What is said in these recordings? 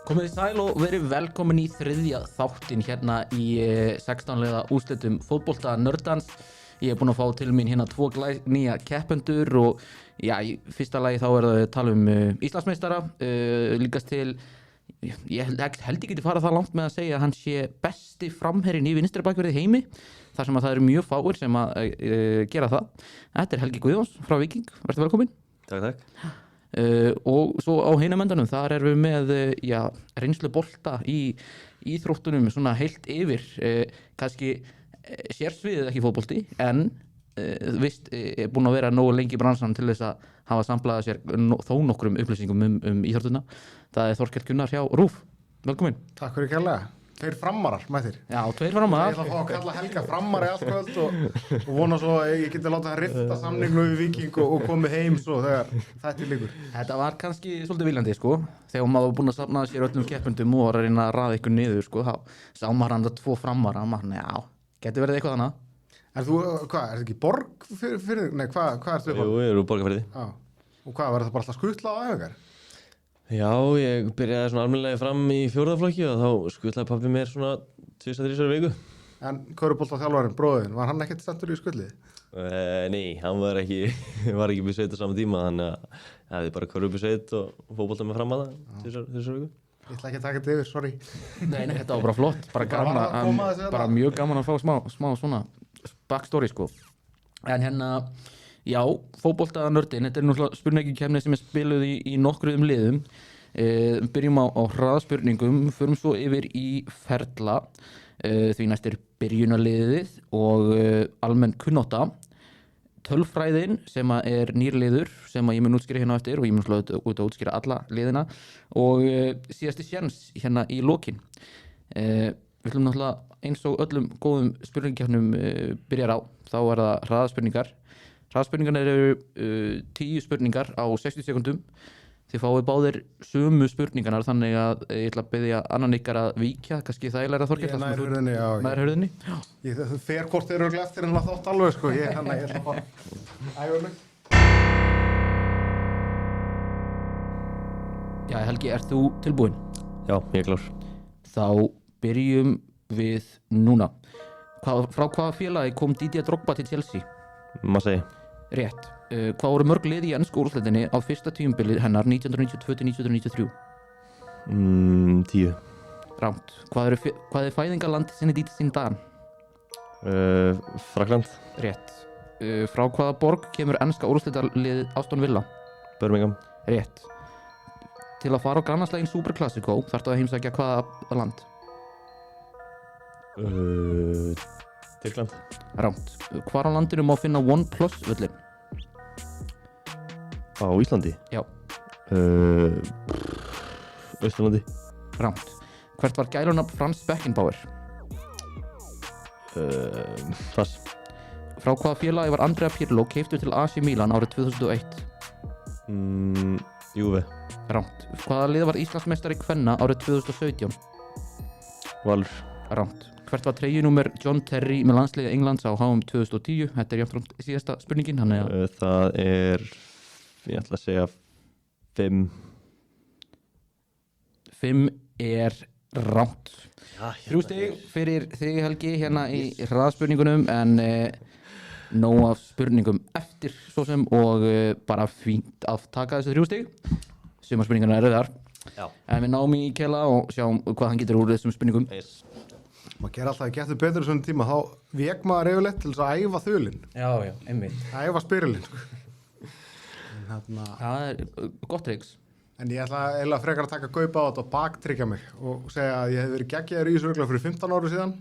Komið þið sæl og verið velkomin í þriðja þáttinn hérna í 16 liða úrslitum fótbolta nördans. Ég búinn að fá til mín hérna 2 nýja keppendur og já, í fyrsta lagi þá það að tala Íslandsmeistara, líkast til, ég held ég geti farið það langt með að segja að hann sé besti framherjinn í vinstri bakverði heimi, þar sem að það eru mjög fáir sem að gera það. Þetta Helgi Guðjóns frá Víking, verður velkomin. Takk. Og svo á hinum endanum þar erum við með reynslu bolta í íþróttunum svona heilt yfir, kannski sérsviðið ekki fótbolti en vist er búin að vera nógu lengi í bransanum til þess að hafa samplaðað sér þó nokkrum upplýsingum íþróttuna. Það Þorkell Gunnar hjá RÚV, velkomin. Takk fyrir kærlega. 2 framarar mættir. Já, 2 framarar. Ég ætla að fá að kalla Helga framar í allt kvöld og vona svo að ég geti látað að rifta samningu við Víking og komið heim svo þegar þetta líkur. Þetta var kannski svolítið viljandi, sko. Þegar maður var búinn að safna sér öllum keppendum og var að reyna að raða ykkur niður, sko, þá sá maður hann 2 framara, maður, já, getur verið eitthvað annað. Er þú, hvað, er þetta ekki borg fyrir, nei, hvað ertu upp á? Jú, ég úr Borgarfirði. Já, og hvað, var þetta bara alltaf skutla á æfingar? Já, ég byrjaði svona almennilega fram í 4. flokki og þá skutlaði pabbi mér svona 2-3 viku. En körfuboltaþjálfarinn, bróðin, var hann ekkert stendur í skutlið? Nei, hann var ekki við sveit á sama tíma, þannig að ég hefði bara körfu upp í sveit og fótbolta með fram að það 2 viku. Ég ætla ekki að taka þetta yfir, sorry. Nei, þetta var bara flott, bara gaman bara mjög gaman að fá smá svona backstory, sko. En hérna, já, fótboltanördin, þetta náttúrulega spurningkeppni sem spiluð í nokkrum liðum. Byrjum á hraðspurningum, förum svo yfir í ferla, því næst byrjunarliðið og almenn kunnátta. Tölfræðin sem er nýr liður sem ég mun útskýra hérna á eftir og ég mun út að útskýra alla liðina og síðasti séns hérna í lokin. Við ætlum náttúrulega eins og öllum góðum spurningkeppnum byrjar á, þá það hraðspurningar. Hraðspurningarnir eru 10 spurningar á 60 sekúndum. Þið fáið báðir sömu spurningarnar þannig að ég ætla að biðja annan ykkar að víkja, kannski þægilega Þorkell. Ég nær hurðinni, já. Nær hurðinni? Það fer hvort þeir eru eftir en þátt alveg, sko. Ég ætla að fá ægurleg. Já, Helgi, ert þú tilbúinn? Já, ég er klár. Þá byrjum við núna. Frá hvaða félagi kom Didier Drogba til Chelsea? Marseille. Rétt. Hvað voru mörg lið í ensku úrslitinni á fyrsta tímabili hennar 1992-1993? 10. Rámt. Hvað fæðingarland sinni Didier Dan? Frakkland. Rétt. Frá hvaða borg kemur enska úrslitarlið Aston Villa? Birmingham. Rétt. Til að fara á grannaslaginn Super Classico þarftu að heimsækja hvaða land? Tyrkland. Rámt. Hvar á landinu má finna OnePlus völlin? Á Íslandi? Já. Austurlandi. Rámt. Hvert var gælunafn Franz Beckenbauer? Pass. Frá hvaða félagi var Andrea Pirlo keyptur til AC Milan árið 2001? Juve. Rámt. Hvaða lið var Íslandsmeistari kvenna árið 2017? Valur. Rámt. Hvert var treyjunúmer John Terry með landsliði Englands á HM 2010? Þetta jafnframt síðasta spurningin. Það ég ætla að segja 5. 5 rámt. 3 stig fyrir þig, Helgi, hérna í hraðspurningunum en nóg af spurningum eftir svo sem og bara fínt að taka þessu 3 stig. Sumar spurningarna eru þar. Já. En við náum í Kela og sjáum hvað hann getur úr þessum spurningum. Yes. Maður ger alltaf að geta betur í svona tíma, þá vék maður yfirleitt til þess að æfa þulinn. Já, einmitt. Æfa spyrilinn, sko. Það gott triks. En ég ætla eiginlega frekar að taka Gaupa á þetta og baktryggja mig og segja að ég hef verið geggjaður í þessu örugglega fyrir 15 árum síðan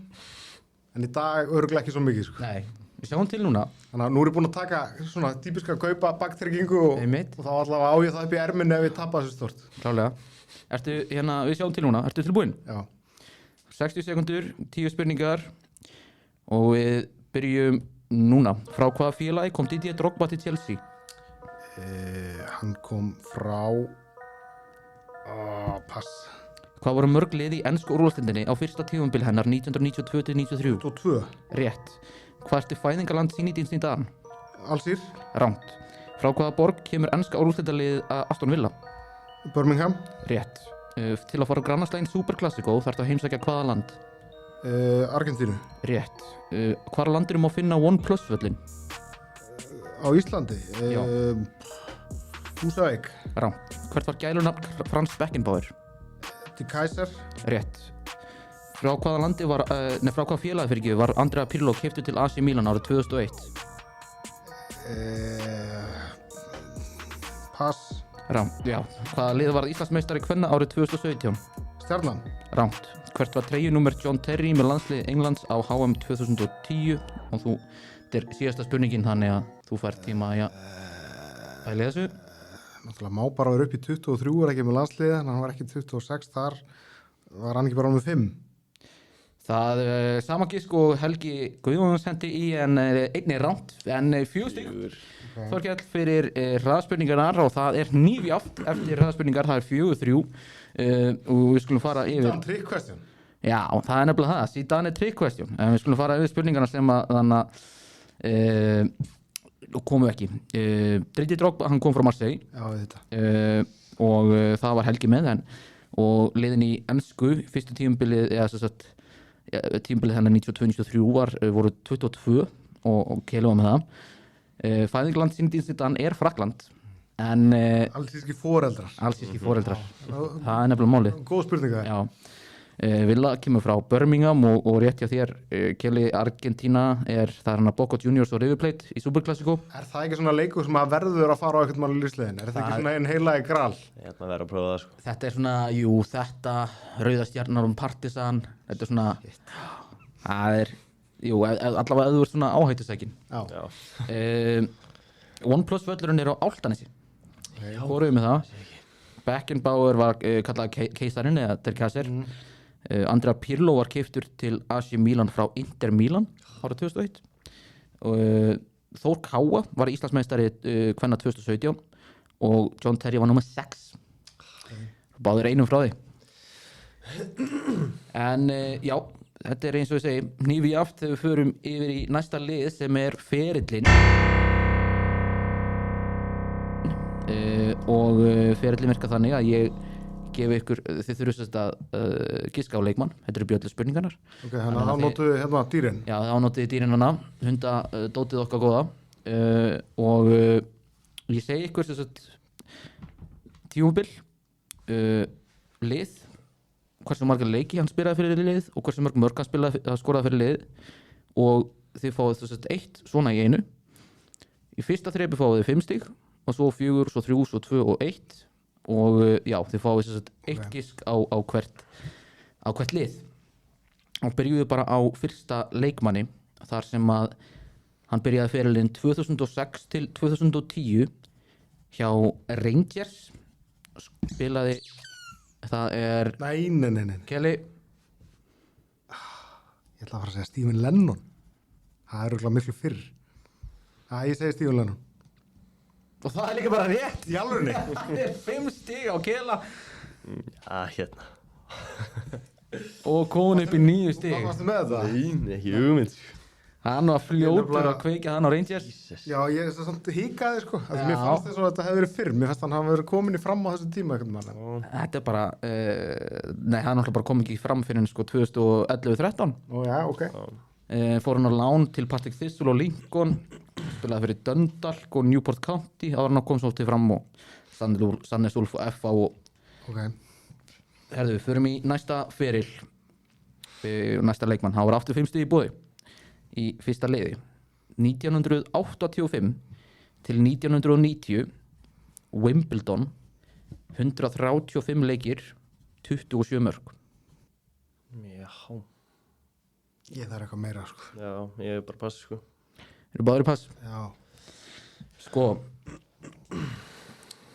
en í dag örugglega ekki svo mikið, sko. Nei, við sjáum til núna. Þannig að nú er ég búinn að taka svona típiska Gaupa baktryggingu og þá allavega á ég það upp í erminni ef ég tapa þessu stort. Klálega. Við sjáum til núna. Ertu tilbúinn? Já. 60 sekundur, 10 spurningar og við byrjum núna. Frá hvaða félagi kom Didier Drogba til Chelsea? Hann kom frá Pass. Hvað voru mörg lið í ensku úrvalsdeildinni á fyrsta tímabil hennar 1992-93? 22. Rétt. Hvað ertu fæðingaland Zinedine Zidane? Alsír. Rangt. Frá hvaða borg kemur enska úrvalsdeildarliðið Aston Villa? Birmingham. Rétt. Til að fara á grannaslægin Superklassiko þarftu að heimsækja hvaða land? Argentínu. Rétt. Hvar á landinu má finna OnePlus völlin? Á Íslandi. Já. Húsavík. Rangt. Hvert var gælunafn Franz Beckenbauer? Til Kaiser. Rétt. Frá hvaða landi var, frá hvaða félagi var Andrea Pirlo keyptur til AC Milan árið 2001? Pass. Rangt, já. Hvaða lið var Íslandsmeistari kvenna árið 2017? Stjarnan. Rangt. Hvert var treyjunúmer John Terry með landsliði Englands á HM 2010? Og þetta er síðasta spurningin, þannig að þú fær tíma að pæli þessu. Náttúrulega má bara vera upp í 23 ekki með landsliði, en hann var ekki 26 þar. Var hann ekki bara með 5? Það sama gisk og Helgi Guðjóns hendi í en einni rangt, en 4 stig. Þorkell fyrir hraðspurningarnar og það er nýfjátt eftir hraðspurningar, það er 4-3 og við skulum fara yfir. Zidane trick question. Já, það er nefnilega það, Zidane trick question, en við skulum fara yfir spurningarna sem að þannig komu ekki. Didier Drogba, hann kom frá Marseille. Já, þetta. Og það var Helgi með henn og liðin í ensku, fyrstu tímabilið, eða þess að tímabilið hennar 92-93 voru 22 og Kelo var með það. Fæðingaland Zinedine Zidane er Frakkland en Alsíski foreldrar. alsíski foreldrar. Það er nefnilega málið. Góð spurning það. Já. Villa kemur frá Birmingham og rétt hjá þér Kelly Argentina það er hann að Boca Juniors og River Plate í Superklassiko. Er það ekki svona leikur sem að verður að fara á eitthvað mann í lífsliðin? Er það ekki svona einn heilagi gral? Ég ætla að vera að prófa það sko. Þetta er svona, jú, þetta Rauða stjarnar Partisan, þetta er svona það er, jú, allavega ef þú ert svona áhættusækin. Já. OnePlus völlurinn er á Álftanesi. Hvoruðu með það? Beckenbauer var kallað keisarinn eða Der Kaiser. Andrea Pirlo var keyptur til AC Milan frá Inter Milan árið 2001 og Þór Káa var Íslandsmeistari kvenna 2017 og John Terry var nummer 6. Báðir einum frá því. En já, þetta er eins og ég segi hnífi aft þegar við förum yfir í næsta lið sem er ferillinn og ferillinn virka þannig að ég gefi ykkur, þið þurfum sérst að giska á leikmann, þetta eru bjöllu spurningarnar. Ok, þannig að þá notuðu hérna dýrin. Já, þá notuðu dýrin hana, hundadótið okkar góða og ég segi ykkur sérst tímabil, lið, hversu margar leiki hann spilaði fyrir lið og hversu mörg hann skoraði fyrir lið og þið fáið sérst 1 svona í einu. Í fyrsta þrepi fáið þið 5 stig og svo 4, svo 3, svo 2 og 1 og já, þið fáið sérst 1 gisk á hvert lið og byrjuðu bara á fyrsta leikmanni þar sem að hann byrjaði ferilinn 2006 til 2010 hjá Rangers, spilaði, það er Nei. Kelly. Ég ætla að fara að segja Stephen Lennon. Það er örugglega miklu fyrr. Ég segi Stephen Lennon. Og það er líka bara rétt. Í alvörunni? Það er 5 stig á Kela Já, hérna. og komin upp í 9 stig. Hvað varstu með þetta? Nei, ekki hugmynd. Hann var fljótur að kveikja hann á Rangers. Já, ég samt hikaði sko. Mér fannst þess að þetta hefði verið fyrr. Mér fannst hann hafa verið komin í fram á þessum tíma eitthvað mann. Þetta er bara, nei, hann náttúrulega bara kom ekki fram fyrir sko 2011-13. Ó já, ok. Fór hann á lán til Patrick Thistle og Lincoln, spilaði fyrir Dundalk og Newport County, áður hann kom svolítið fram og Sandnes Ulf og FA og Ok. herðu, við förum í næsta feril, næsta leikmann, hann var aftur 5 stig í boði í fyrsta liði. 1985 til 1990 Wimbledon, 135 leikir, 27 mörg. Já. Ég þarf eitthvað meira sko. Já, ég er bara pass sko. Eru báðir í pass? Já. Sko,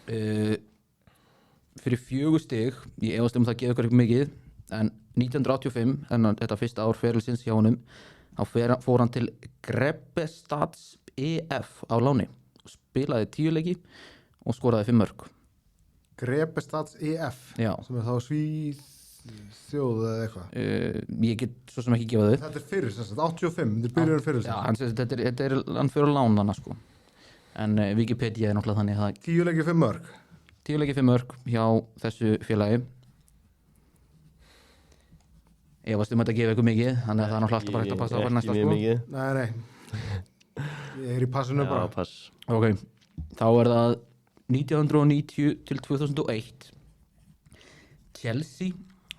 fyrir 4 stig, ég efast það gefa ykkur eitthvað mikið, en 1985, en þetta fyrsta ár ferilsins hjá honum, þá fór hann til Grebbestads EF á láni og spilaði 10 leiki og skoraði 5 mörg. Greipestads EF Já. sem þá Svíþjóð eða eitthvað. Ég get svo sem ekki gefað upp. Þetta fyrir, 85, þetta byrjun fyrir Já, hann fyrir lánana sko. En Wikipedia náttúrulega þannig að 10 leikir 5 mörg. 10 leikir 5 mörg hjá þessu félagi. Ég varst að gefa ykkur mikið, þannig að það náttúrulega alltaf bara hægt að passa á fyrir næsta sko. Nei. Ég í passinu bara. Já, pass. Ok, þá það 1990 til 2001. Chelsea,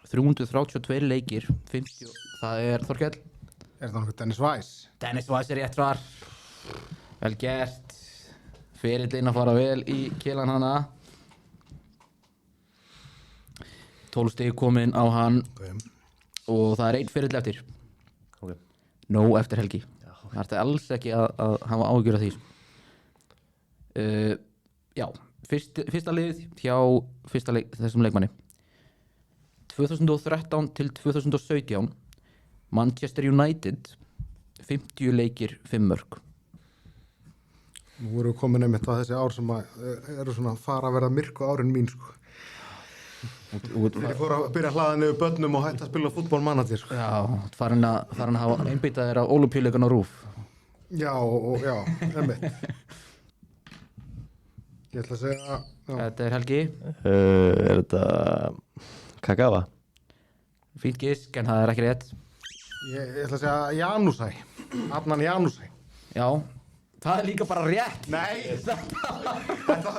332 leikir, 50, það Þorkell. Það nokkuð Dennis Wise? Dennis Wise rétt svar. Vel gert. Ferillinn að fara vel í kélan hana. 12 stig komin á hann. Okay. Og það einn ferill eftir. Ok. Nóg eftir helgi. Já, ok. Það alls ekki að hafa áhyggjur af því. Já, fyrsta lið hjá þessum leikmanni. 2013 til 2017 Manchester United 50 leikir 5 mörg. Nú erum við komin einmitt á þessi ár sem eru svona fara að verða myrku árin mín sko. Ég fór að byrja að hlaða niður börnum og hætta að spila fútbolmanager sko. Já, farin að hafa einbeitað þér á ólympíuleikan á RÚV. Já, einmitt. Ég ætla að segja Þetta Helgi. Þetta Kagawa? Fínt gisk, en það ekki rétt. Ég ætla að segja Janusæ. Adnan Janusæ. Já, það líka bara rétt. Nei, þetta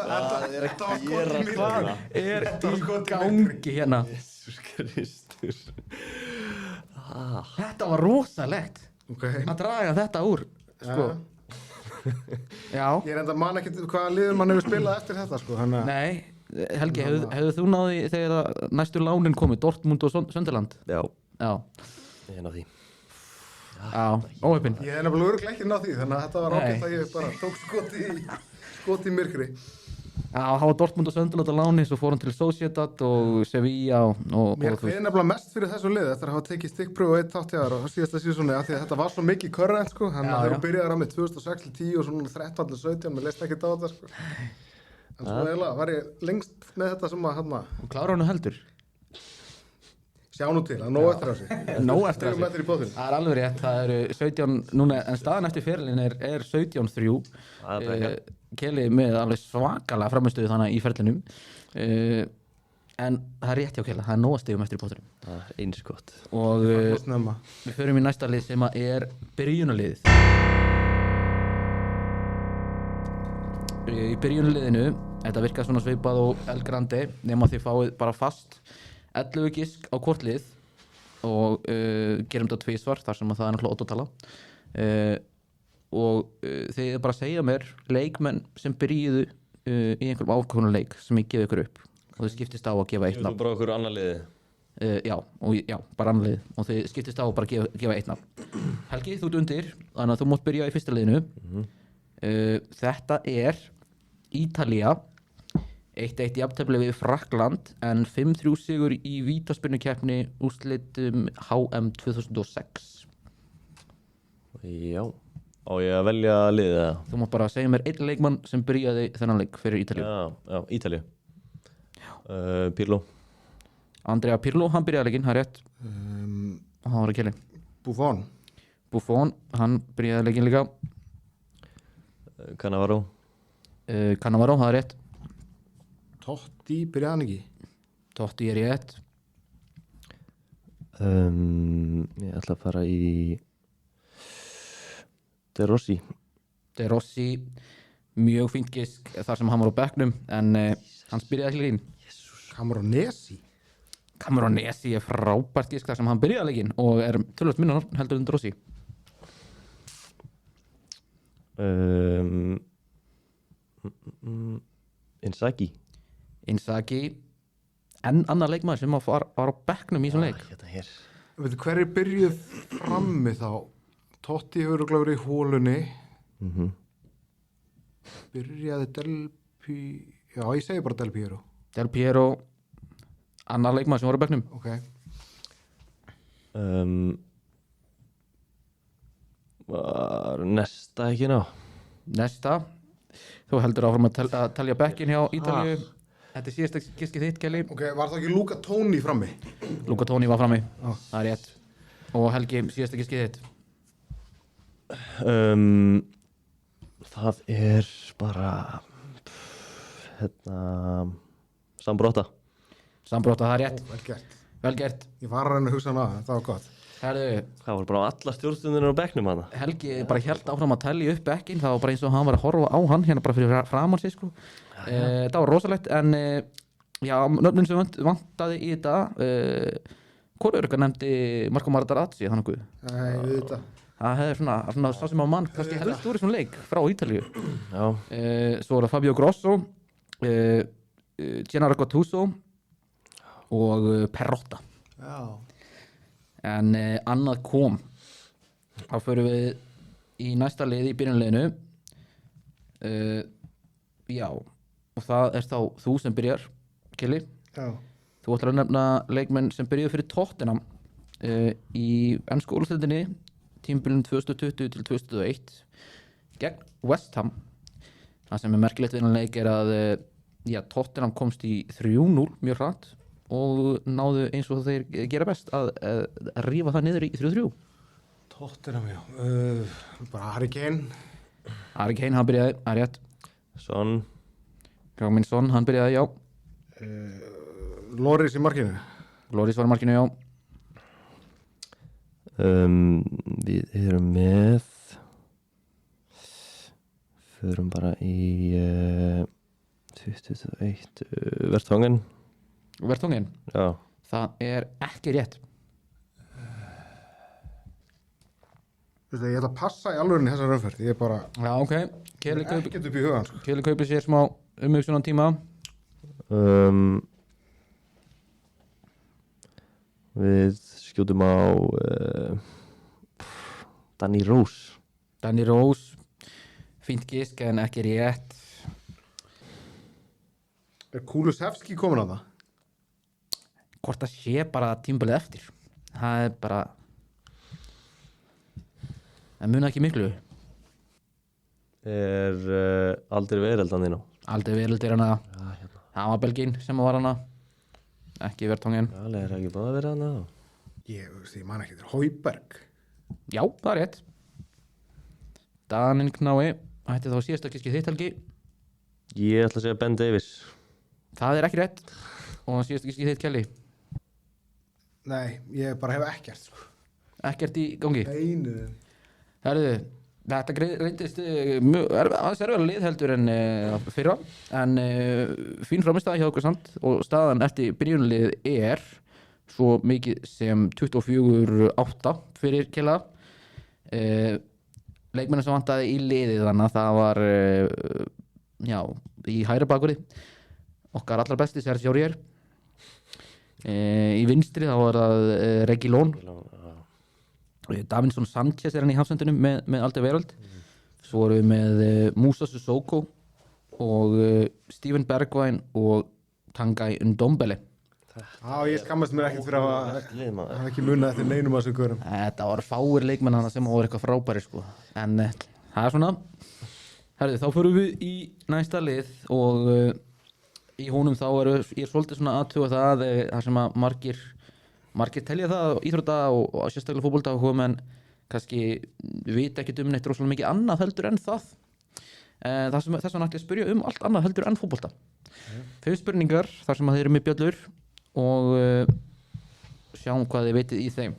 var gera svona. Í gangi hérna. Jesus Kristus. Þetta var rosalegt okay. að draga þetta úr sko. Já. Ég enda man ekki hvaða liður mann hefur spilað eftir þetta sko. Nei, Helgi, hefðu þú náði þegar næstu lánin komið, Dortmund og Sunderland? Já. Ég náði því. Já, óheppinn. Ég hef nefnilega örugglega ekki náð því, þannig að þetta var ágætt að ég bara tók skot í myrkri. Já, hann var Dortmund og Sunderland á láni, svo fór hann til Sociedad og Sevilla og Mér kveið nefnilega mest fyrir þessu lið eftir að hafa tekið stikkpröfu og 1 þáttjaðar og síðasta sísoni af því að þetta var svo mikið current sko, þannig að þegar þú byrjaði á með 2006-10 og svona 13-17, mér leist ekki á þetta sko. En svo eiginlega var ég lengst með þetta sem að Og klára hann heldur. Sjá nú til, það nóg eftir á sig. Nóg eftir á sig. Metri í bóðinu. Það alveg rétt, það eru 17 núna, en staðan eftir ferilinn er 17-3. Keli með alveg svakalega framistöðu þannig í ferlinum. En það rétt hjá Kela, það nóg að stigum eftir í bóðinu. Eins gott. Og við förum í næsta lið sem er byrjunarliðið. Í byrjunarliðinu, þetta virkar svona svipað og El Grande, nema þið fáið bara fast 11 gisk á hvort lið og gerum þetta tvisvar þar sem að það er náttúrulega oddotala og þið bara segja mér leikmenn sem byrjuðu í einhverjum ákveðnum leik sem ég gefi ykkur upp og þið skiptist á að gefa eitt Þú nafn. bara okkur annar liði? Já, bara annar lið og þið skiptist á að bara gefa eitt nafn. Helgi, þú ert undir, þannig að þú mátt byrja í fyrsta liðinu. Þetta er Ítalía 1-1 jafntefli við Frakkland en 5-3 sigur í vítaspyrnukeppni úrslitum HM 2006. Já. Á ég að velja liðið eða? Þú mátt bara segja mér einn leikmann sem byrjaði þennan leik fyrir Ítalíu. Já, Ítalíu. Pirlo. Andrea Pirlo, hann byrjaði leikinn, það er rétt. Og hann var að Keli. Buffon, hann byrjaði leikinn líka. Cannavaro, það er rétt. Totti byrjaði hann ekki? Totti er rétt. Ég ætla að fara í De Rossi, mjög fínt gisk þar sem hann var á bekknum en hann byrjaði ekki leikinn. Camoranesi er frábært gisk þar sem hann byrjaði leikinn og er tölvöld minna heldur en De Rossi. Inzaghi en annar leikmaður sem var á bekknum í þessum leik. Veitu, hver er byrjuð frammi þá? Totti hefur örugglega verið í hólunni. Byrjaði já, ég segi bara Del Piero. Annar leikmaður sem var á bekknum. Ok. Var Nesta ekki ná? Nesta. Þú heldur áfram að telja bekkin hjá Ítalíu. Þetta er síðasta giskið þitt, Kelly. Ok, var það ekki Luca Toni frammi? Luca Toni var frammi, Já. það er rétt. Og Helgi, síðasta giskið þitt. Það er bara Sambrotta. Sambróta, það er rétt. Vel gert. Vel gert. Ég var að reyna að hugsa hana, það var gott. Herðu, Það var bara allar stjórnstundinir á bekknum hana. Helgi bara hélt áfram að telja upp bekkin. Það var bara eins og hann var að horfa á hann hérna bara fyrir framan sig, sko. Það var rosalegt, en já, nöfnin sem vantaði í þetta, hvor örygga nefndi Marco Materazzi, þannig guð. Nei, við þetta. Það hefði svona sá sem á mann kannski helst úr þessum leik frá Ítalíu. Já. Svo var það Fabio Grosso, Gennaro Gattuso og Perotta. Já. En annað kom. Þá förum við í næsta liði í byrjunliðinu. Já, og það er þá þú sem byrjar, Kelly. Já. Þú ætlar að nefna leikmenn sem byrjuðu fyrir Tottenham í ensku úrvalsdeildinni tímabilinu 2020 til 2001 gegn West Ham. Það sem er merkilegt við þennan leik er að Tottenham komst í 3-0 mjög hratt og náðu eins og þeir gera best að rífa það niður í 3-3. Tottenham, já. Bara Harry Kane. Harry Kane, hann byrjaði, það er rétt. Son. Heung-min Son, hann byrjaði, já. Loris í markinu. Loris var í markinu, já. Við erum með förum bara í 21 Vertonghen. Vertonghen, Já. það er ekki rétt. Veistu, ég ætla að passa í alvörinni þessar umferð. Ég er bara Já, ok. Kelly ekkert upp í hugan, sko. kaupir sér smá umhugsunan tíma. Við skjótum á Danny Rose. Danny Rose, fínt gisk en ekki rétt. Er Kulusevski komin á það? Hvort það sé bara tímabilið eftir. Það er bara það muna ekki miklu. Er aldrei vereldan þín á? Aldrei veröld er hana. Já, hérna. Það var Belgin sem var hana. Ekki Vertonghen. Já, er ekki búin að vera hana þá? Ég man ekki, þetta er Højberg. Já, það er rétt. Daninn Knái. Þetta er þá síðasta giskið þitt, Helgi. Ég ætla að segja Ben Davies. Það er ekki rétt. Og síðasta giskið þitt, Kelly. Nei, ég bara hef ekkert, sko. Ekkert í gangi. Einu. Herðu, þetta reyndist aðeins erfiðara lið heldur en fyrra, en fín framistæða hjá okkur samt og staðan eftir byrjunlið er svo mikið sem 24-8 fyrir Kela. Leikmennin sem vantaði í liðið þannig að það var í hægra bakverði okkar allar besti Sergio Aurier. Í vinstri þá var það Reguilón. Davinson Sanchez er hann í hafsendunum með Alde Veröld. Svo erum við með Musa Sissoko og Steven Bergwijn og Tanguy Ndombele. Já, ég skammast mér ekkert fyrir að Lið, maður. hafa ekki munað eftir neinum að þessu görum. Þetta var fáir leikmenn hana sem voru eitthvað frábæri sko. En það er svona. Herðu, þá förum við í næsta lið og í honum þá ég er svolítið svona aðtuga það sem að margir telja það íþrótta og sérstaklega fótbolta og menn kannski vita ekki neitt rosalega mikið annað heldur en það. Þess vegna ætti að spyrja allt annað heldur en fótbolta. 5 spurningar þar sem að þeir eru með bjöllur og sjáum hvað þið vitið í þeim.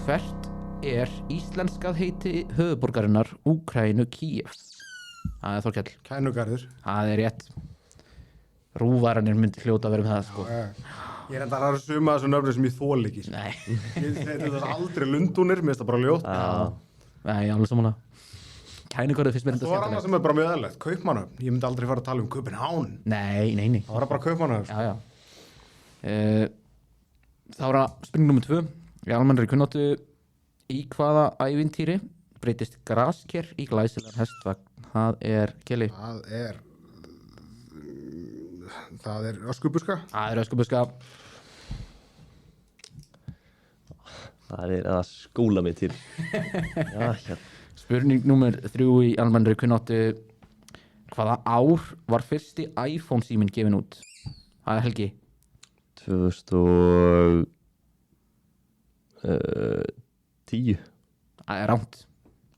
Hvert er íslenskað heiti höfuðborgarinnar Úkraínu Kíev? Það er Þorkell. Kænugarður. Það er rétt. Rúvararnir myndi hljóta að vera með það sko. Ég er enda að suma þessu nöfnir sem ég þól ekki. Sko. Nei. Þetta er aldrei Lundúnir, mér finnst það bara ljótt. Nei, alveg samanlega. Kænugarður finnst mér enda Það var annað sem er bara mjög eðlilegt. Kaupmannahöfn. Ég myndi aldrei fara að tala um Kaupmannahöfn. Nei. Það var bara Kaupmannahöfn. Já. Þá er það spurning nummer 2. Í almennri kunnáttu, í hvaða ævintýri breytist grasker í glæsilegan hestvagn? Það er Kelly. Það er Öskubuska. Það er Öskubuska. Það er að skóla mig til. Já, hérna. Spurning númer 3 í almennri kunnáttu. Hvaða ár var fyrsti iPhone síminn gefin út? Það er Helgi. 2010. Það er rámt.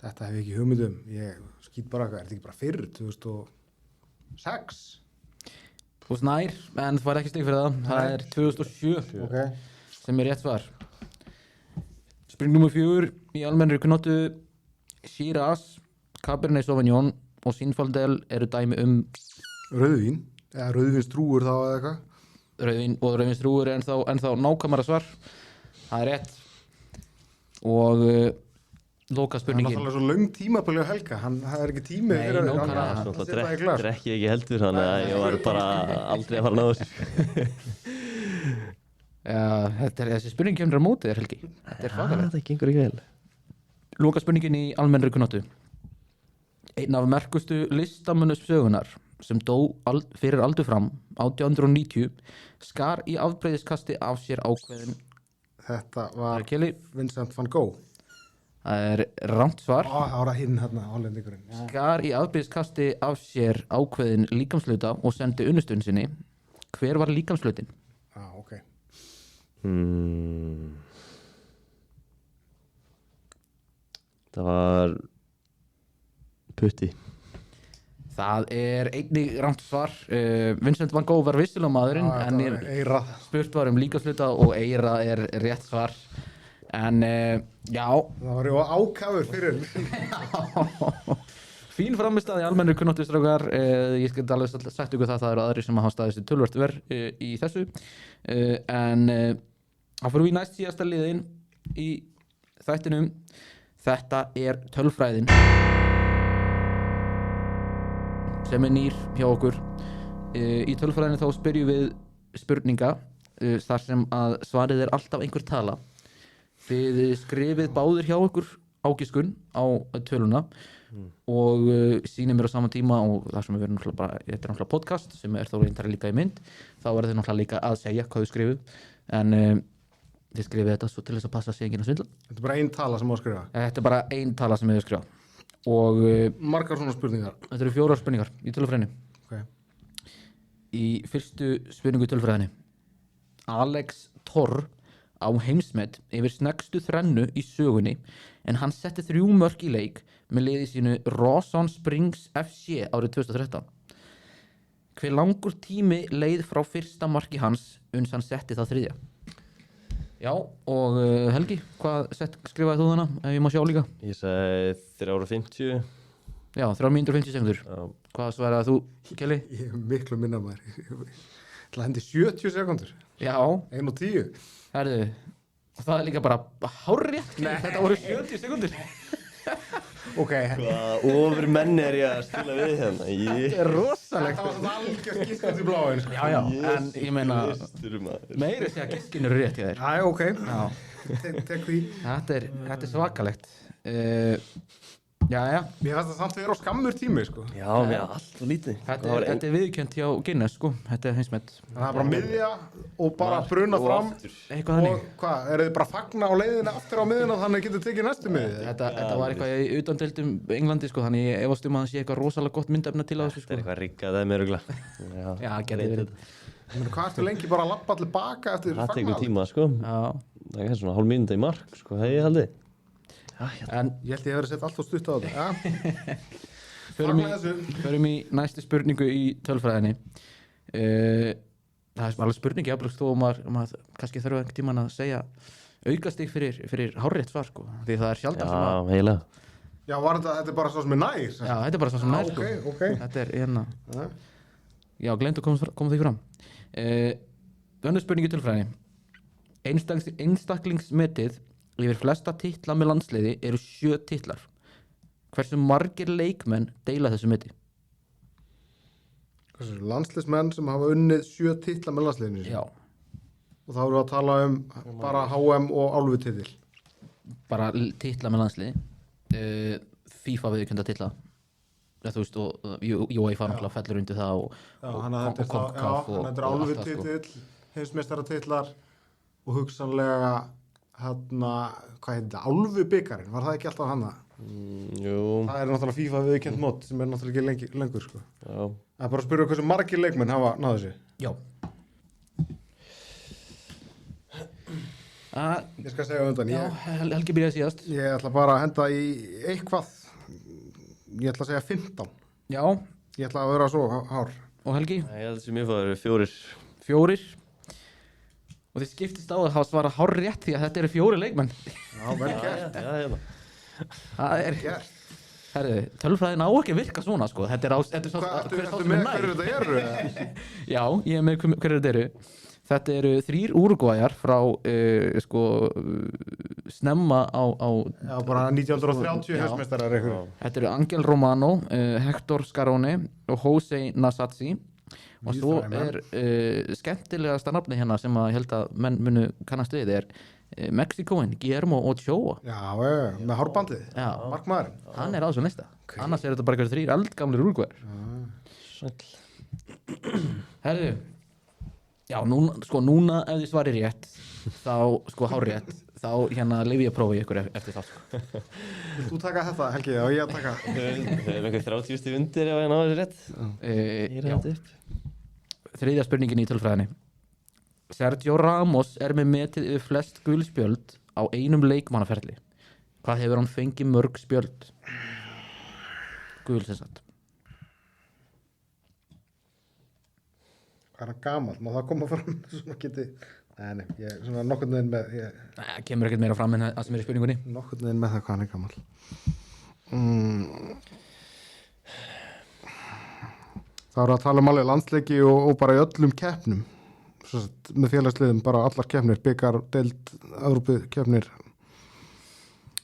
Þetta hef ég ekki hugmyndum. Ég skýt bara eitthvað. Er þetta ekki bara fyrr? 2006? Þú veist nær, en það var ekki stig fyrir það. Það er 2007 Ok. sem er rétt svar. Spurning númer 4 í almennri kunnáttu. Shiraz, Cabernet Sauvignon og Zinfandel eru dæmi Rauðvín? Eða rauðvinstrúur þá eða eitthvað? rauðvín og rauðvinstrúur er ennþá nákvæmara svar. Það er rétt. Og loka Það er spurningin. náttúrulega svo löng tímabili á Helga. Það er ekki tími Nei, fyrir nákvæmlega. hann að setja það í glas. Drekki ég ekki heldur, þannig að ég var bara aldrei að fara að ná þessu. Ja, þessi spurning kemur á móti þér, Helgi. Þetta er svakalegt. Þetta gengur ekki vel. Loka spurningin í almennri kunnáttu. Einn af merkustu listamönnum sögunar sem dó fyrir aldur fram 1890 skar í afbreyðiskasti af sér ákveðin. Þetta Það var er Keli. Vincent van Gogh. Það er rangt svar. Ára hinn hérna, hollendingurinn. Já. Skar í afbreyðiskasti af sér ákveðin líkamsluta og sendi unnustun sinni. Hver var líkamslutin? Ok. Það var putti. Það er einnig rangt svar. Vincent van Gogh var vissilega maðurinn, en Eira. spurt var líkamsluta og eira er rétt svar. En já, Það var ju ákafur fyrir. fín framistæð í almennri kunnáttu, strákar. Ég skal alveg sagt ykkur það eru aðrir sem hafa staðist í töluvert verð í þessu. En þá fyrir við næst síðasta liðin í þættinum. Þetta er tölfræðin sem er nýr hjá okkur. Í tölfræðinu þá spyrjum við spurninga þar sem að svarið er alltaf einhver tala. Þið skrifið báðir hjá okkur ágiskun á töluna og sýnið mér á sama tíma, og það sem við verðum náttúrulega bara, þetta er náttúrulega podcast sem er þó reyndar líka í mynd, þá verður þið náttúrulega líka að segja hvað þið skrifið, en þið skrifið þetta svo til þess að passa sig enginn að svindla. Þetta er bara ein tala sem á að skrifa. Þetta er bara ein tala sem þið skrifa og Margar svona spurningar. þetta eru 4 spurningar í tölfræðinni. Ok. Í fyrstu spurningu í tölfræðinni. Alex Torr á heimsmet yfir sneggstu þrennu í sögunni, en hann setti 3 mörk í leik með liði sínu Rawson Springs FC árið 2013. Hver langur tími leið frá fyrsta marki hans uns hann setti það 3. Já, og Helgi, hvað skrifaði þú þarna, ef ég má sjá líka? Ég sagði 3:50. Já, 3 mínútur og 50 sekundur. Já. Hvað svaraði þú, Kelly? Ég hef miklu minna maður. Það hendi 70 sekundur. Já, 1 og 10. herðu, það er líka bara hárrétt, Kelly. Þetta voru 70 sekundur. Ok. Hvað ofur menni er ég að stila við hérna? Þetta er rosalegt. Það var svona algjör skýrskast í bláin. Já, já, en ég meina, Kristur, meiri segja giskin eru rétt hjá þér. Já, ok. Já, Tek því. þetta er svakalegt. Já, já, Mér finnst það samt að vera á skammur tími, sko. Já, mér er allt og lítið. þetta er viðurkennt hjá Guinness, sko. Þetta er heimsmet. Það er bara miðja og bara bruna fram. Eitthvað þannig. Og hvað, eru þið bara að fagna á leiðinu aftur á miðina þannig að getur tekið næstu miði? Þetta var eitthvað í utandeildum Englandi, sko, þannig ég efast að það sé eitthvað rosalega gott myndefna til á þessu, Það er sko. eitthvað riggað þeim öruglega. Já, geti verið. Hvað ertu lengi bara að labba allir baka eftir Það tekur fagnaði? tíma, sko. Já, Það er svona hálf mínúta í mark, sko, það ég haldi. en Ég held ég hef verið sett alltaf stutt á þetta. Ja. förum Fagna þessu. í næstu spurningu í tölfræðinni. Það er alveg spurningi, jafnvel þó maður kannski þarf einhvern tímann að segja aukastig fyrir hárrétt svar, sko. Því það er sjaldan sem að... Já, eiginlega. Já, var þetta er bara svo sem er nær? Já, þetta er bara svo sem nær, sko. Ok. Þetta er hérna... Ja. Já, gleymdu að koma því fram. Önnur spurning í tölfræðinni. Einstaklingsmetið yfir flesta titla með landsliði eru 7 titlar. Hversu margir leikmenn deila þessu meti? Landsliðsmenn sem hafa unnið 7 titla með landsliðinu. Já, Og þá erum við að tala um bara HM og álfutitil. bara titla með landsliði. FIFA viðurkennda titla. Þú veist, og UEFA náttúrulega fellur undir það og CONCACAF og þetta er allt það, sko. álfutitil, heimsmeistaratitlar og hugsanlega hvað heitir það, álfubikarinn, var það ekki alltaf hana? Jú. Það er náttúrulega FIFA viðurkennt mót sem er náttúrulega ekki lengur sko. Já. Það er bara að spyrja hversu margir leikmenn hafa náðu þessu. Já. Ég skal segja undan. Já, Helgi byrjaði síðast. Ég ætla bara að henda í eitthvað. Ég ætla að segja 15. Já. Ég ætla að vera svo hár. Og Helgi? Ég held sem ég fóður 4. 4. Og þið skiptist á að svara hár rétt því að þetta eru 4 leikmenn. Já, vel gert. Já. Það er Gert. Herðu, tölfræðin á ekki að virka svona sko. Þetta er svo Ertu með hverju þetta eru? Já, ég er með hverju þetta eru. Þetta eru 3 Úrugvæjar frá snemma á Já, bara 1930 heimsmeistarar eitthvað. Þetta eru Angel Romano, Hector Scarone og Jose Nasazzi. Og svo er skemmtilegasta nafni hérna sem að ég held að menn munu kannast við er Mexikoinn, Guillermo Ochoa. Já, með hárbandið. Já. Markmaðurinn. Hann er á þessu lista. Annars er þetta bara eitthvað 3 eldgamlir Úrugvæjar. Herðu, já, núna ef þið svarir rétt, þá, hár rétt, þá hérna leyfi ég að prófa í ykkur eftir það, sko. Vilt þú taka þetta, Helgi, og ég að taka? Það er eitthvað 30 stig undir ef ég náðu þessu rétt. Ég er þetta upp. 3. spurningin í tölfræðinni. Sergio Ramos er með metið yfir flest gul spjöld á einum leikmannaferli. Hvað hefur hann fengið mörg spjöld? Gul sem sagt. Hvað er hann gamall? Má það koma fram svona geti... Nei, ég er svona nokkurn veginn með... Nei, kemur ekkert meira fram en það sem er í spurningunni. Nokkurn veginn með það hvað hann er gamall. Það voru að tala um alveg landsleiki og bara í öllum keppnum. Með félagsliðum, bara allar keppnir, byggar, deild, Evrópu keppnir.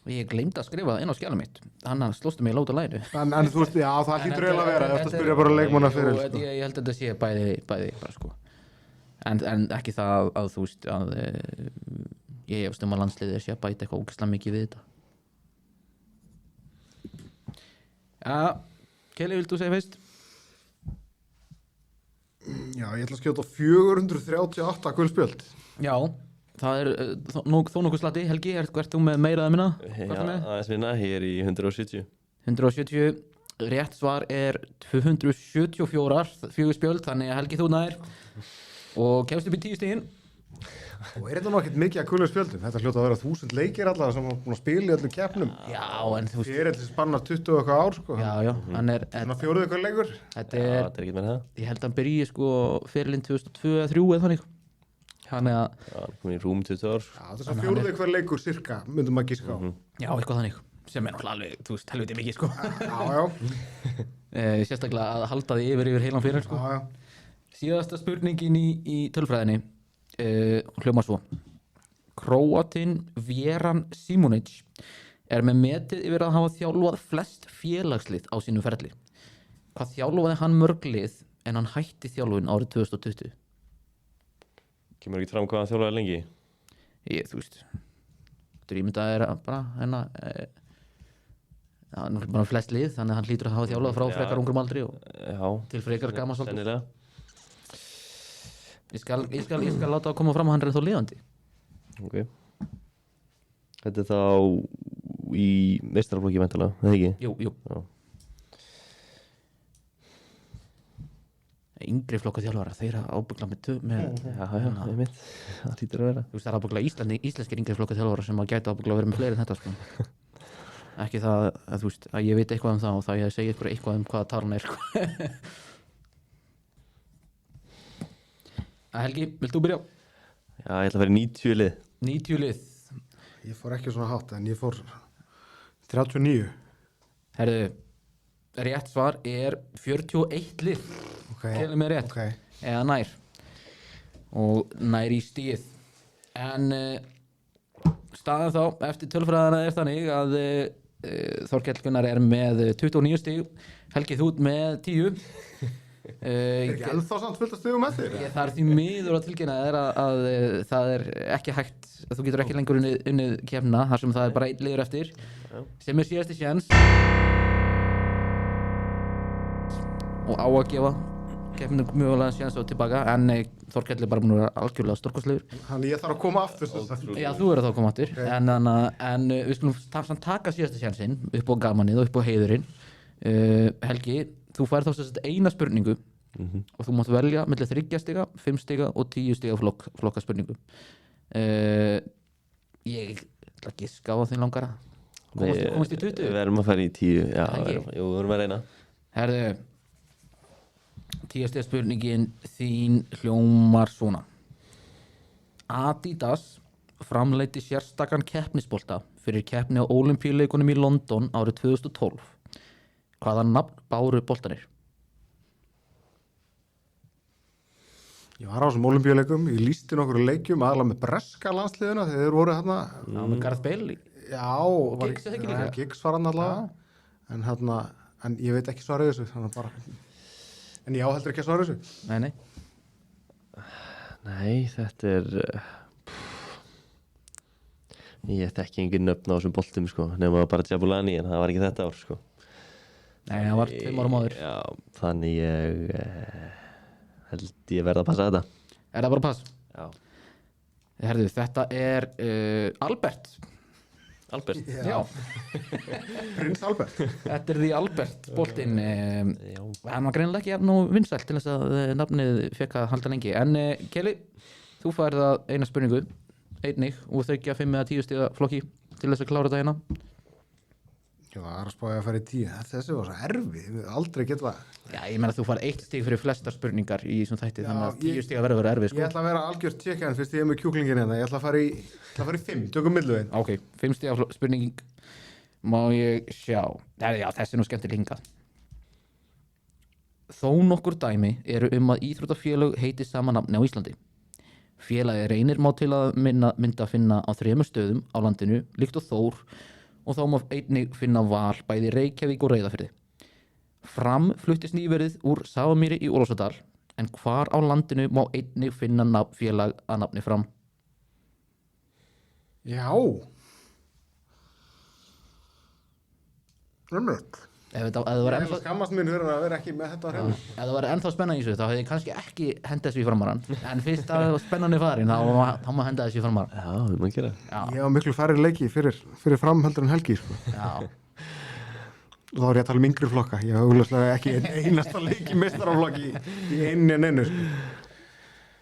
Ég gleymdi að skrifa það inn á skjala mitt. Hann slóstu mig í lóta lænu. En þú veist, já, það hlýtur eiginlega að vera. Þetta spyrja bara leikmanna fyrir. Sko. Ég held að þetta sé bæði bara sko. En ekki það að þú veist að ég efst að landsliðið sé að bæta eitthvað ógeðslega mikið við þetta. Já, Kelly, viltu segja fyrst? Já, ég ætla að skjóta 438 gulspjöld. Já, það er þó nokkuð slatti. Helgi, ert þú með meira að minna? Já, aðeins minna, ég er í 170. 170, rétt svar er 274 spjöld, þannig að Helgi þú nær og kemst upp í 10 stigin. Og er þetta nú ekkert mikið að gulspjöldum? Þetta hljóta að vera 1000 leikir allavega sem hafa búin að spila í öllum keppnum. Já, en þú veist... Ég er eitthvað spannar 20 og eitthvað ár, sko. Já, hann er... Svona 4 eitthvað leikur. Þetta Já, þetta er ekki með það. Ég held að hann byrji sko fyrirlinn 2002-2003 eða þannig. Þannig að... Já, hann kom í rúm 20 ár. Já, þess að 4 eitthvað leikur cirka, myndum maður gíska á. Já, eitthvað þannig. Sem er náttúrulega alveg, þú veist, helviti mikið, sko. Já. Sérstaklega að halda því yfir heilan fyrir, sko. Já. Síðasta spurningin í tölfræðinni hljómar svo. Króatinn Vjeran Simonic er með metið yfir að hafa þjálfað flest félagslið á sínum ferli. Hvað þjálfaði hann mörg lið en hann hætti þjálfun árið 2020? Kemur ekki fram hvað hann þjálfaði lengi? Þú veist, drýmynda er bara hann er bara flest lið, þannig að hann hlýtur að hafa þjálfað frá frekar ungrum aldri og til frekar gamals aldri. Sennilega. Ég skal láta að koma fram að hann er ennþá lifandi. Ok. Þetta er þá í meistaraflokki væntanlega, eða ekki? Jú. Já. Yngri flokka þjálfara, þeir eru ábyggla með Já, það er mitt. Það hlýtur að vera. Þú veist, það er ábyggla íslenskir yngri flokka þjálfara sem að gæta ábyggla að vera með fleiri en þetta, sko. Ekki það að, þú veist, að ég veit eitthvað um það og það ég segi ykkur eitthvað hvaða talan er, sko. Helgi, vilt þú byrja? Já, ég ætla að vera 90 lið. 90 lið. Ég fór ekki svona hátt, en ég fór 39. Herðu, rétt svar er 41 lið. Kelli með rétt. Eða nær. Og nær í stíð. En staðan þá, eftir tölfræðina er þannig að Þorkell Gunnar er með 29 stíg. Helgi þú með 10. Ekki ennþá samt fullt að stigum með þér? Það er því miður að tilkynna þér að það er ekki hægt, þú getur ekki lengur unnið keppnina þar sem það er bara einn liður eftir sem er síðasti séns og á að gefa keppnir mjögulega síðan svo tilbaka en Þorkell bara búin að vera algjörlega stórkostlegur. Þannig ég þarf að koma aftur sem sagt. Já, þú verður þá að koma aftur en við skulum taka síðasta sénsinn upp á gamanið og upp á heiðurinn. Helgi, þú fær þá sem sagt eina spurningu og þú mátt velja milli 3 stiga, 5 stiga og 10 stiga flokka spurningu. Ég ætla að giska á þín langara. Komast í 20? Við erum að fara í 10, já, við erum að reyna. Herðu, 10 stiga spurningin þín hljómar svona. Adidas framleiddi sérstakan keppnisbolta fyrir keppni á Ólympíuleikunum í London árið 2012. Hvaða nafn báru boltanir? Ég var á þessum Ólympíuleikum, ég lýsti nokkur leikjum aðalega með breska landsliðuna þegar þeir voru hérna. Já, með Gareth Bale. Já, Giggs er það ekki líka? Giggs var hann allavega. En ég veit ekki svarið þessu, þannig bara. En ég á heldur ekki að svara þessu. Nei. Nei, þetta er... Ég þekki engin nöfn á þessum boltum, sko, nema bara Jabulani, en það var ekki þetta ár, sko. Nei, það var 5 árum áður. Já, þannig ég held ég verða að passa þetta. Er það bara pass? Já. Herðu, þetta er Albert. Albert? Já. Prins Albert. Þetta er því Albert boltinn. Já. Hann var greinilega ekki nú vinsælt til þess að nafnið fekk að halda lengi. En Kelly, þú færð að eina spurningu, einnig, og þau ekki að 5 eða 10 stiga flokki til þess að klára þetta hérna. Já, það er að spája að fara í 10. Þessi var svo erfið, ég aldrei geta það. Já, ég meina þú fær 1 stig fyrir flestar spurningar í þessum þætti, þannig að 10 stiga verður erfið, sko. Ég ætla að vera algjört tjekkjan fyrst ég er með kjúklingin hérna. Ég ætla að fara í 5, tökum milluveginn. Ok, 5 stiga spurning má ég sjá. Já, þessi er nú skemmtileg hingað. Þó nokkur dæmi eru að íþróttafélög heiti sama nafni á Íslandi. Félagið Reynir má til að mynda finna á 3 stöðum á landinu, líkt og Þór, og þá má einnig finna Val bæði Reykjavík og Reyðarfirði. Fram fluttist nýverið úr Safamýri í Ólafsdal, en hvar á landinu má einnig finna félag að nafni Fram? Já. Römmröld. Ef það var Ég ætla að skammast mín fyrir að vera ekki með þetta á hreinu. Ef það var ennþá spennan í þessu, þá hefði ég kannski ekki hendað þessu í framarann. En fyrst að það var spennan í farin, þá má henda þessu í framarann. Já, við maður gera. Ég á miklu færri leiki fyrir framhöldur en Helgi, sko. Já. Og þá er ég að tala yngri flokka. Ég hef augljóslega ekki einasta leiki meistaraflokki í einu, sko.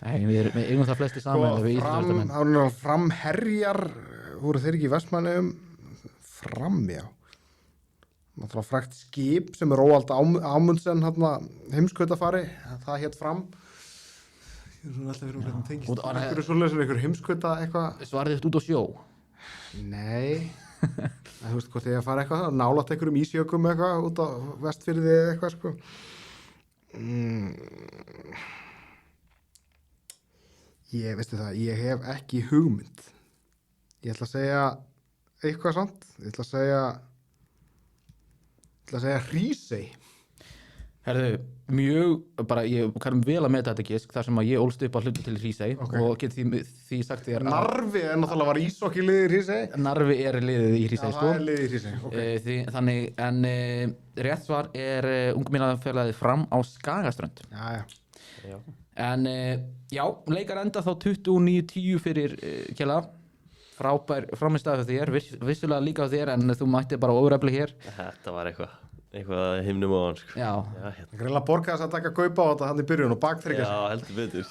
Nei, við eigum það flesti saman við íþróttamenn. Framherjar voru þeir ekki í Vestmannaeyjum? Fram, já. Náttúrulega frægt skip sem er Róald Amundsen heimskautafari, það hétt Fram. Ég er svona alltaf fyrir hvernig tengist einhverju svoleiðis, einhverju heimskauta eitthvað. Svarið þitt út á sjó? Nei, þú veist hvort ég að fara eitthvað, nálægt einhverjum ísjökum eitthvað út á Vestfirði eða eitthvað, sko. Veistu það, ég hef ekki hugmynd. Ég ætla að segja eitthvað samt, ég ætla að segja Hrísey. Herðu, ég kann vel að meta þetta gisk þar sem að ég ólst upp að hluta til Hrísey og get því sagt þér að Narfi er náttúrulega var ísokki liðið í Hrísey. Narfi er liðið í Hrísey, sko. Já, það er liðið í Hrísey, ok. Þannig, en rétt svar er ungmennafélagið Fram á Skagaströnd. Já. En já, leikar enda þá 29-10 fyrir Kjella. Frábær framistæði fyrir þér, vissulega líka á þér, en þú mætti bara óræfli hér. Þetta var eitthvað himnum á hann, sko. Já. Hérna. Það greinlega borgaði þess að taka kaupa á þetta hann í byrjun og bakþryggja sig. Já, heldur betur.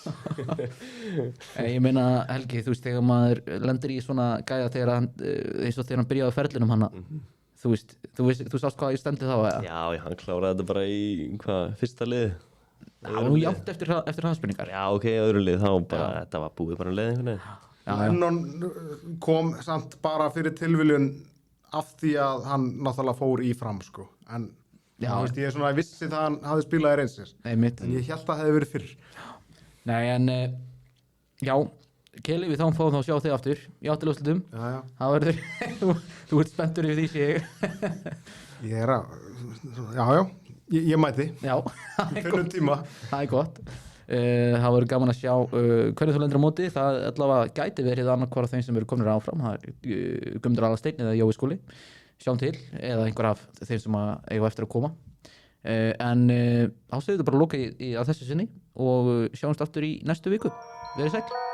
Ég meina, Helgi, þú veist, þegar maður lendir í svona gæða þegar eins og þegar hann byrjaði á ferlinum hana, þú sást hvað ég stendi þá, eða? Já, hann kláraði þetta bara í, fyrsta lið. Já, nú jafnt eftir hraðspurningar. Já, ok, öðru lið, þá bara, þetta var búið bara leið einhvern veginn. Lennon kom samt bara fyrir tilviljun af því að hann náttúrulega fór í Fram, sko. En veist, ég er svona vissi það að hann hafði spilað í Reynsins. En ég held að það hefði verið fyrr. Nei, en já, Kelly, við þá fáum þá að sjá þig aftur í áttilúrslitum. Já. Það verður, þú ert spenntur yfir því sé ég er að, já, ég mæti. Já, finnum tíma. Það er gott. Það verður gaman að sjá hvernig þú lendir á móti. Það allavega gæti verið annarkvara þeim sem eru komnir áfram. Það er Guðmundur Aðalsteinn eða Jói Skúli, sjáum til, eða einhver af þeim sem eiga eftir að koma. En á segðu þetta bara að loka á þessu sinni og sjáumst aftur í næstu viku. Verið sæll.